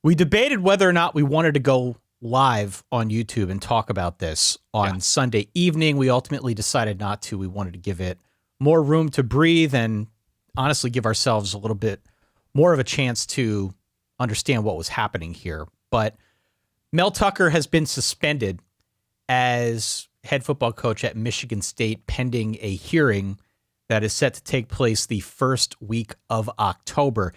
We debated whether or not we wanted to go live on YouTube and talk about this on Sunday evening. We ultimately decided not to. We wanted to give it more room to breathe and honestly give ourselves a little bit more of a chance to understand what was happening here. But Mel Tucker has been suspended as head football coach at Michigan State pending a hearing that is set to take place the first week of October.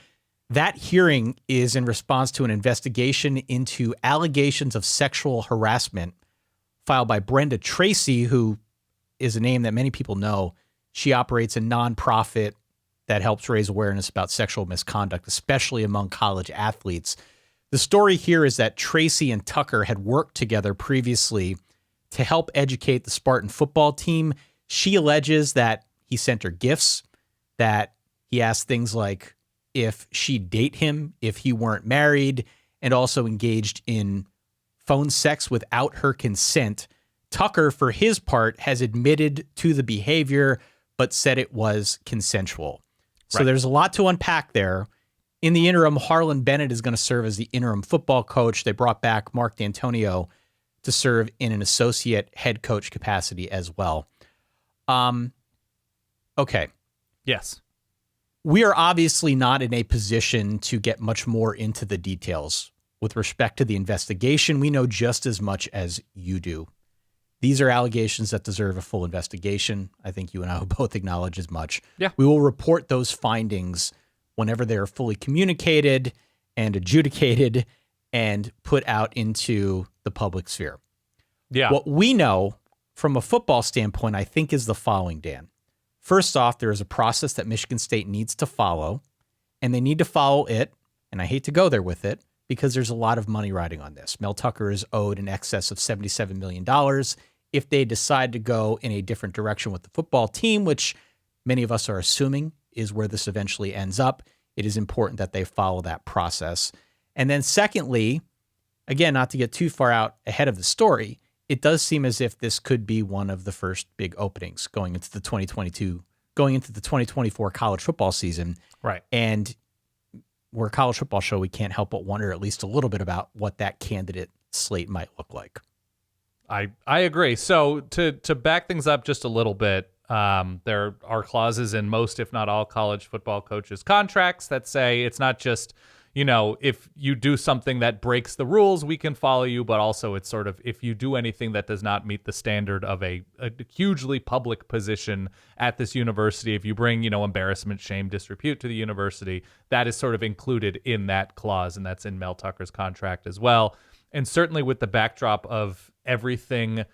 That hearing is in response to an investigation into allegations of sexual harassment filed by Brenda Tracy, who is a name that many people know. She operates a nonprofit that helps raise awareness about sexual misconduct, especially among college athletes. The story here is that Tracy and Tucker had worked together previously to help educate the Spartan football team. She alleges that he sent her gifts, that he asked things like if she'd date him if he weren't married, and also engaged in phone sex without her consent. Tucker, for his part, has admitted to the behavior, but said it was consensual. So there's a lot to unpack there. In the interim, Harlan Bennett is going to serve as the interim football coach. They brought back Mark D'Antonio to serve in an associate head coach capacity as well. Okay. Yes. We are obviously not in a position to get much more into the details with respect to the investigation. We know just as much as you do. These are allegations that deserve a full investigation. I think you and I will both acknowledge as much. Yeah. We will report those findings whenever they are fully communicated and adjudicated and put out into the public sphere. Yeah. What we know from a football standpoint, I think, is the following, Dan. First off, there is a process that Michigan State needs to follow, and they need to follow it, and I hate to go there with it, because there's a lot of money riding on this. Mel Tucker is owed in excess of $77 million. If they decide to go in a different direction with the football team, which many of us are assuming is where this eventually ends up, it is important that they follow that process. And then secondly, again, not to get too far out ahead of the story, it does seem as if this could be one of the first big openings going into the 2024 college football season. Right. And we're a college football show. We can't help but wonder at least a little bit about what that candidate slate might look like. I agree. So to back things up just a little bit, there are clauses in most, if not all, college football coaches' contracts that say it's not just, if you do something that breaks the rules, we can follow you, but also it's sort of if you do anything that does not meet the standard of a hugely public position at this university, if you bring, embarrassment, shame, disrepute to the university, that is sort of included in that clause, and that's in Mel Tucker's contract as well. And certainly with the backdrop of everything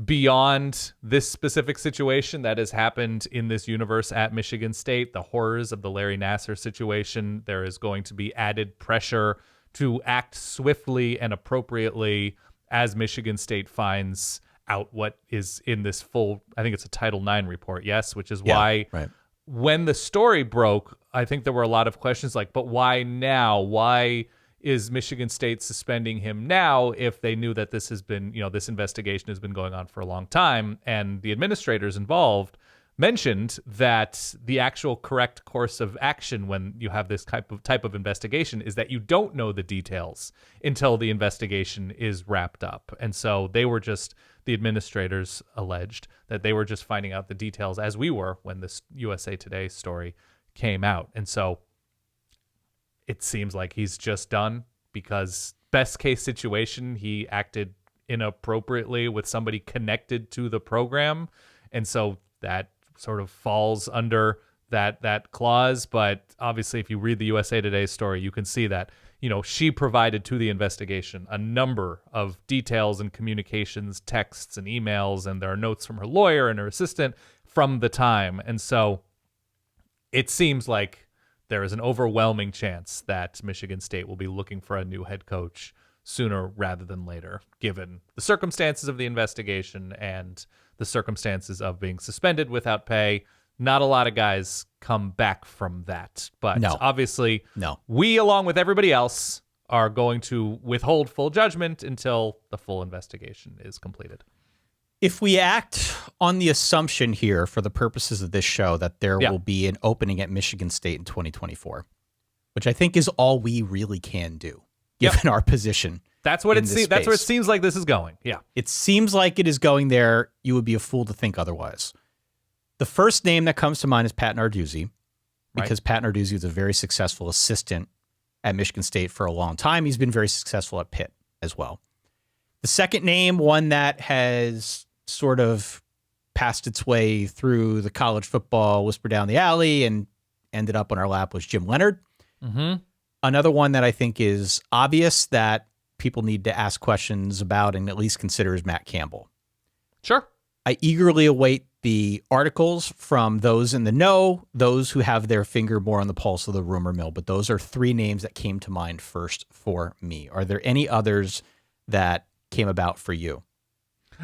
beyond this specific situation that has happened in this universe at Michigan State, the horrors of the Larry Nassar situation, there is going to be added pressure to act swiftly and appropriately as Michigan State finds out what is in this full, I think it's a Title IX report, yes, which is why when the story broke, I think there were a lot of questions like, but why now? Why is Michigan State suspending him now if they knew that this has been, this investigation has been going on for a long time? And the administrators involved mentioned that the actual correct course of action when you have this type of investigation is that you don't know the details until the investigation is wrapped up. And so the administrators alleged that they were just finding out the details as we were when this USA Today story came out. And so it seems like he's just done because best case situation, he acted inappropriately with somebody connected to the program. And so that sort of falls under that clause. But obviously, if you read the USA Today story, you can see that, she provided to the investigation a number of details and communications, texts and emails, and there are notes from her lawyer and her assistant from the time. And so it seems like there is an overwhelming chance that Michigan State will be looking for a new head coach sooner rather than later, given the circumstances of the investigation and the circumstances of being suspended without pay. Not a lot of guys come back from that. But obviously, we, along with everybody else, are going to withhold full judgment until the full investigation is completed. If we act on the assumption here for the purposes of this show that there will be an opening at Michigan State in 2024, which I think is all we really can do. given our position. That's what in it this seems. That's where it space. seems like this is going. Yeah. It seems like it is going there. You would be a fool to think otherwise. The first name that comes to mind is Pat Narduzzi, because Pat Narduzzi was a very successful assistant at Michigan State for a long time. He's been very successful at Pitt as well. The second name, one that has sort of passed its way through the college football whisper down the alley and ended up on our lap, was Jim Leonard. Mm-hmm. Another one that I think is obvious that people need to ask questions about and at least consider is Matt Campbell. Sure. I eagerly await the articles from those in the know, those who have their finger more on the pulse of the rumor mill. But those are three names that came to mind first for me. Are there any others that came about for you?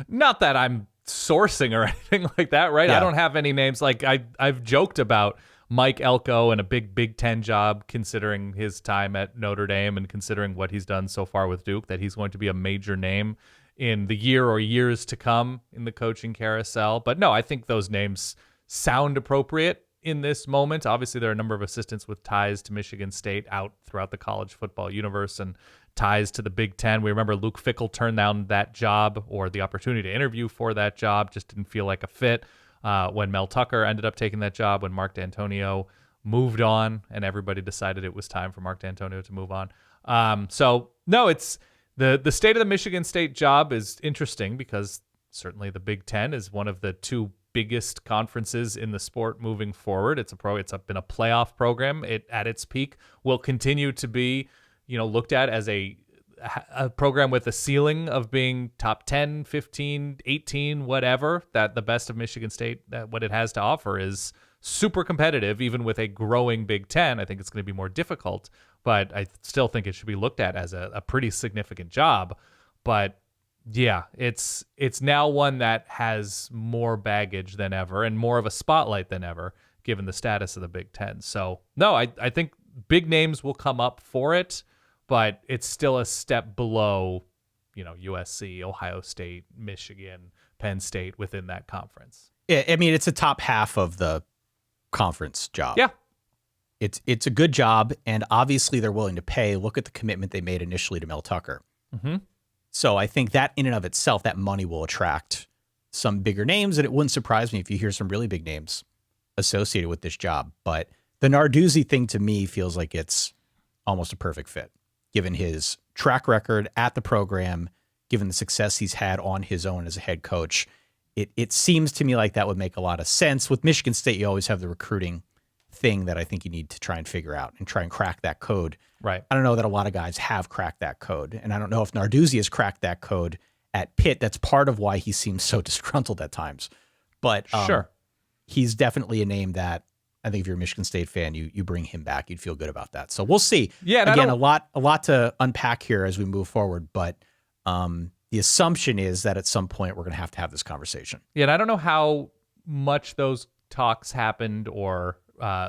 Not that I'm sourcing or anything like that, right? Yeah. I don't have any names. Like I've joked about Mike Elko and a Big Ten job, considering his time at Notre Dame and considering what he's done so far with Duke, that he's going to be a major name in the year or years to come in the coaching carousel. But no, I think those names sound appropriate in this moment. Obviously, there are a number of assistants with ties to Michigan State out throughout the college football universe and ties to the Big Ten. We remember Luke Fickell turned down that job, or the opportunity to interview for that job, just didn't feel like a fit. When Mel Tucker ended up taking that job, when Mark D'Antonio moved on, and everybody decided it was time for Mark D'Antonio to move on. So no, it's the state of the Michigan State job is interesting, because certainly the Big Ten is one of the two biggest conferences in the sport moving forward. It's been a playoff program. It at its peak will continue to be, looked at as a program with a ceiling of being top 10, 15, 18, whatever, that the best of Michigan State, that what it has to offer is super competitive, even with a growing Big Ten. I think it's going to be more difficult, but I still think it should be looked at as a pretty significant job. But yeah, it's now one that has more baggage than ever and more of a spotlight than ever, given the status of the Big Ten. So no, I think big names will come up for it, but it's still a step below, USC, Ohio State, Michigan, Penn State within that conference. Yeah, I mean, it's a top half of the conference job. Yeah. It's a good job, and obviously they're willing to pay. Look at the commitment they made initially to Mel Tucker. Mm-hmm. So I think that in and of itself, that money will attract some bigger names, and it wouldn't surprise me if you hear some really big names associated with this job. But the Narduzzi thing to me feels like it's almost a perfect fit, given his track record at the program, given the success he's had on his own as a head coach. It seems to me like that would make a lot of sense. With Michigan State, you always have the recruiting thing that I think you need to try and figure out and try and crack that code. Right. I don't know that a lot of guys have cracked that code, and I don't know if Narduzzi has cracked that code at Pitt. That's part of why he seems so disgruntled at times. But sure, he's definitely a name that I think if you're a Michigan State fan, you bring him back, you'd feel good about that. So we'll see. Yeah, and again, a lot to unpack here as we move forward, but the assumption is that at some point we're going to have this conversation. Yeah, and I don't know how much those talks happened or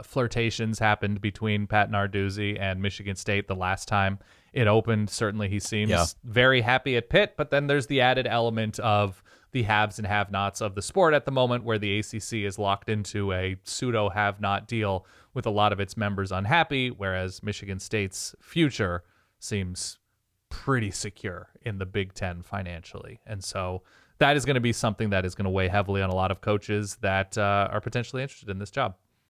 flirtations happened between Pat Narduzzi and Michigan State the last time it opened. Certainly he seems very happy at Pitt, but then there's the added element of the haves and have-nots of the sport at the moment, where the ACC is locked into a pseudo have-not deal with a lot of its members unhappy, whereas Michigan State's future seems pretty secure in the Big Ten financially. And so that is going to be something that is going to weigh heavily on a lot of coaches that are potentially interested in this job.